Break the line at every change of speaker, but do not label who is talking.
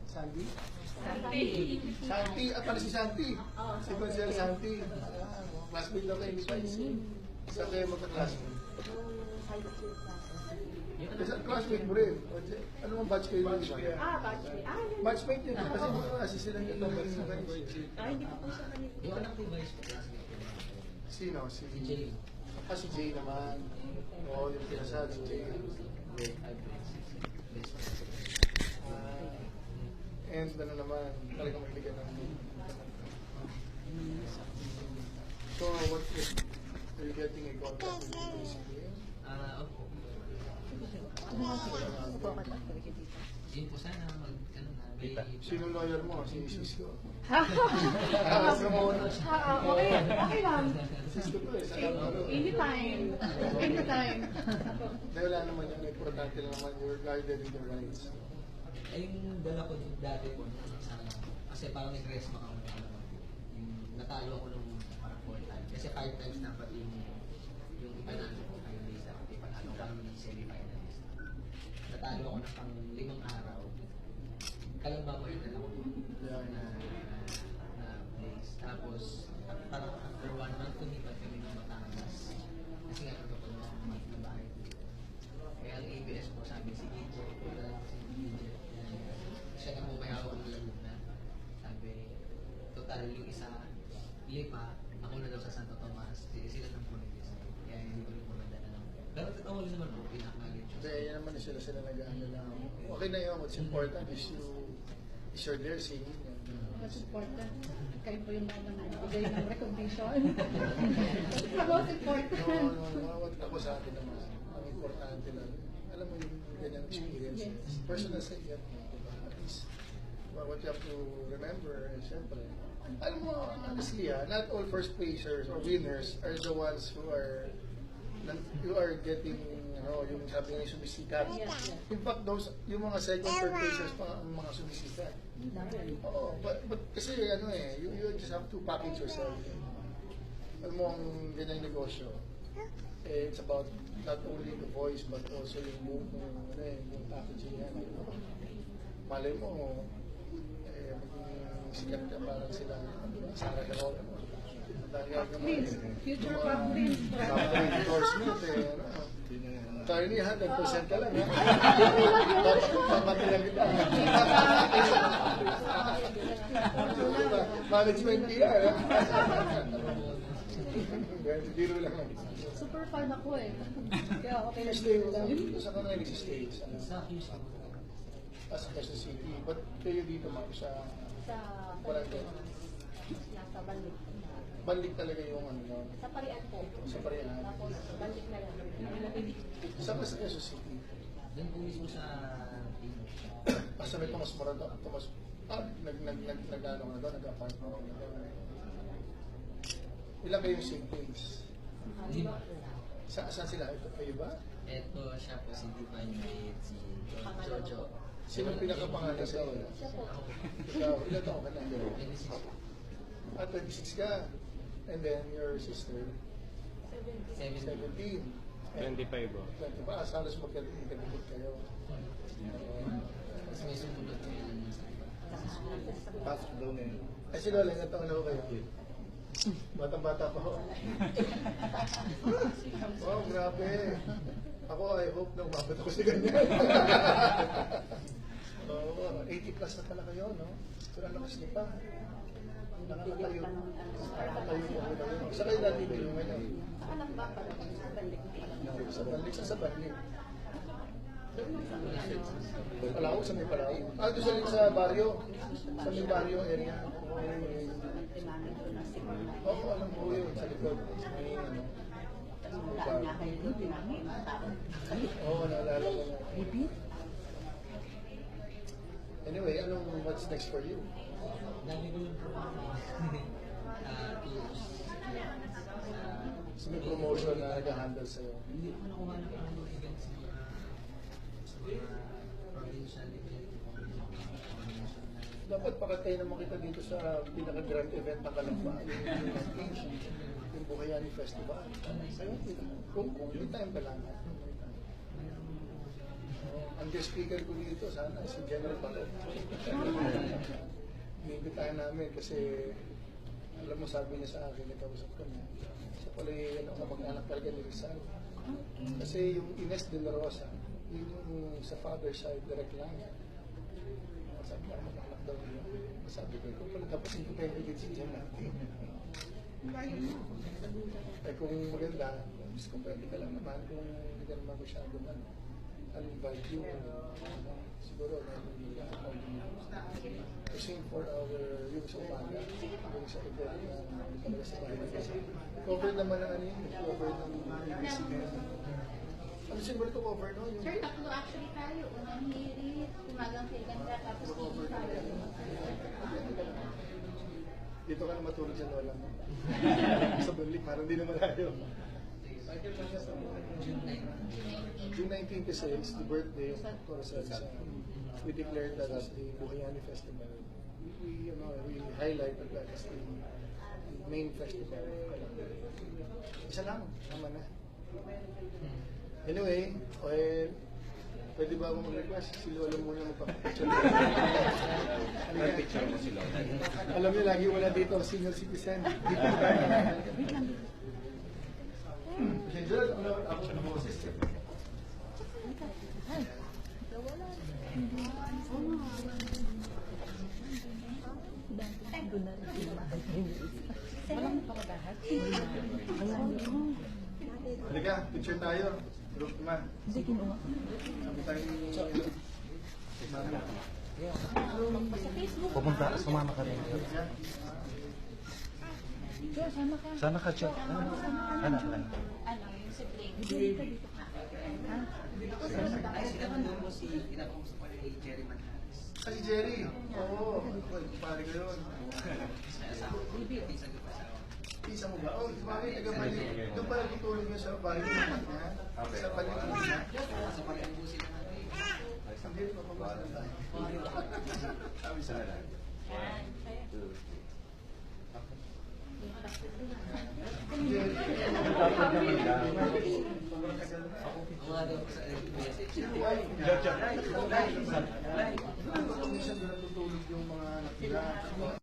Sandy?
Santi.
Santi, at pala si Santi. Si Marcel Santi. Classmate daw kayo ni Pies. Saan kayo magka-classmate? Kasi classmate mo rin. Ano mong batch kayo ng iba?
Batchmate.
Batchmate yun. Kasi kasi sila yung batch na kayo.
Hindi pa po siya kanina.
Yung anak ni Vice ko, classmate ko.
Sino? Si
Jay.
Si Jay naman. Oo, yung pinasal, si Jay. And ano naman, talagang magligan ng So, what is, are you getting a contact with the PCBM?
Opo. Yun po sana mag, ano na, may...
Sino lawyer mo? Si Cisco.
Okay lang.
Cisco to eh.
Anytime. Anytime.
Dahil wala naman yung importante lang naman, you're guided in the rights.
Ay, yung dala ko dati po, sana, kasi parang nag-rest ako yung natalo ako nung parang 4 times. Kasi 5 times dapat yung ipanalo ko kayo sa ipanalo ko ng semi-finalist. Natalo ako ng pang 5 araw. Kalamba ko yung dala ko na place. Tapos, parang after 1 month, tumipat kami ng Batangas. Kasi nga, ito po na bahay. Kaya ang ABS po sabi, si Gidjo, siya na po may hawak ng Laguna. Sabi, total yung isa, lipa, ako na daw sa Santo Tomas, sila ng Pulitis. Kaya hindi ko rin po nadala lang. Pero totoo rin naman po, pinakalit siya.
Kaya yan naman sila nag-ano lang. Okay na yun, what's important is you're there singing.
What's important? Kayo po yung mga nagbigay ng recognition. That's the most important.
No, ako sa atin naman. Ang importante lang. Alam mo yung ganyan experiences. Personal sa iyo. At least, what you have to remember, siyempre, alam mo, honestly, not all first placers or winners are the ones who are getting, yung sabi nga yung sumisikat. In fact, yung mga second, third placers pa ang mga sumisikat. Oo, but kasi you just have to package yourself. Alam mo ang ganyang negosyo, it's about not only the voice but also yung yung packaging yan. Malay mo, maging sikat ka parang sila Sarah Heroka.
Please, future public.
Public endorsement Attorney, 100% ka lang, ha? Papatilang kita. Management PR, ha? Biro lang.
Super fan ako eh. Kaya okay lang.
Saan ka na nag-stage?
Sa Houston.
Sa Quezon City. Ba't kayo dito, ma'am, sa Barangay?
Nasa Banlik.
Banlik talaga yung
Sa Parian po.
Sa Parian.
Tapos Banlik na lang.
Saan ka sa Quezon City?
Doon po mismo sa
Sa may Tomas Morato. Nag-ano ka na doon? Nag-apart mo ka na doon? Ilan kayo yung siblings?
5.
Saan sila? Ito kayo ba?
Ito siya po, si Divine Maid, si Jojo.
Sino pinakapangalan sa iyo?
Siya po.
Ikaw, ilan taon ka na?
26.
26 ka. And then your sister?
17.
17.
25 oh.
25. Salos magkakabot kayo.
Mas may sumunod ko yun sa
Pasok daw na yun. Ay, si Lola, ilan taon na ho kayo? Batang-bata pa ho. Oh, grabe. Ako, I hope na umabot ako sa ganyan. Oo, 80 plus na pala kayo, no? Pero ang lakas niyo pa. Nakakatayo. Nakakatayo po ako kayo. Sa kayo dati kayo ngayon?
Anak ba pala sa Banlik?
Sa Banlik, sa Banlik. Palaw, sa may Palaw. Ito sa baryo. Sa may baryo area. Oo, alam ko yun. Sa likod. May Oo, naalala ko na. Anyway, what's next for you?
Dami ko yung tours.
So may promotion na nag-handle sa'yo.
Hindi ko nakuha ng mga events sa mga provincial event.
Dapat pakatay naman kita dito sa pinaka-grand event ng Kalamba, yung Buhayani Festival. Kung may time ka lang. Oo, ang guest speaker ko dito, sana si General Bato. Inimbitahan namin kasi alam mo, sabi niya sa akin, nagkausap kami. Siya pala yung mag-anak talaga ni Rizal. Kasi yung Ines de la Rosa, yun yung sa father side, direct line. Sabi niya, mag-anak daw niya. Sabi ko, ikaw pala tapos hindi tayo din si Jen natin. Eh kung maganda, mas kung pwede ka lang naman, kung hindi ka naman masyado man, invite you, siguro, to sing for our, yung sa umaga, yung sa event na talaga sa bahay. Kasi cover naman ang ano yun, cover ng ABC. Ano siguro ito cover, no? Yung,
Sir, tatlo actually tayo. Unang hirit, umagang kay Ganda, tapos
cover na
tayo.
dito ka na matulog sa lola mo. Sa balik, parang di naman tayo. June 19 kasi is the birthday of Corazon. We declared that as the Buhayani Festival. We highlighted that as the main festival. Isa lang, tama na. Anyway, pwede ba akong mag-request? Si Lola muna magpapapicture.
Picture mo si Lola.
Alam niyo, lagi wala dito ang senior citizen. Pasensya, ako na boses. Halika, picture tayo. Group naman. Sabi tayo ni Mario.
Pupunta, sumama ka rin. Sana ka, Chok. Anak.
Ano, yung sibling.
Ay, sila nandun mo si, kinakamusta ko ni Jerry Manhares.
Ah, si Jerry. Oo, pare ko yun.
May asawa ko, pinsan ko pa asawa.
Isa mo ba? Oh, bakit taga-balik? Doon pala tutulog niya sa bahay ng anak niya. Sa paligid niya.
Sa pareho po sila natin.
Hindi, papabasa na tayo. Sabi sa akin.
Ang mga daw po sa message.
Minsan doon natutulog yung mga anak nila.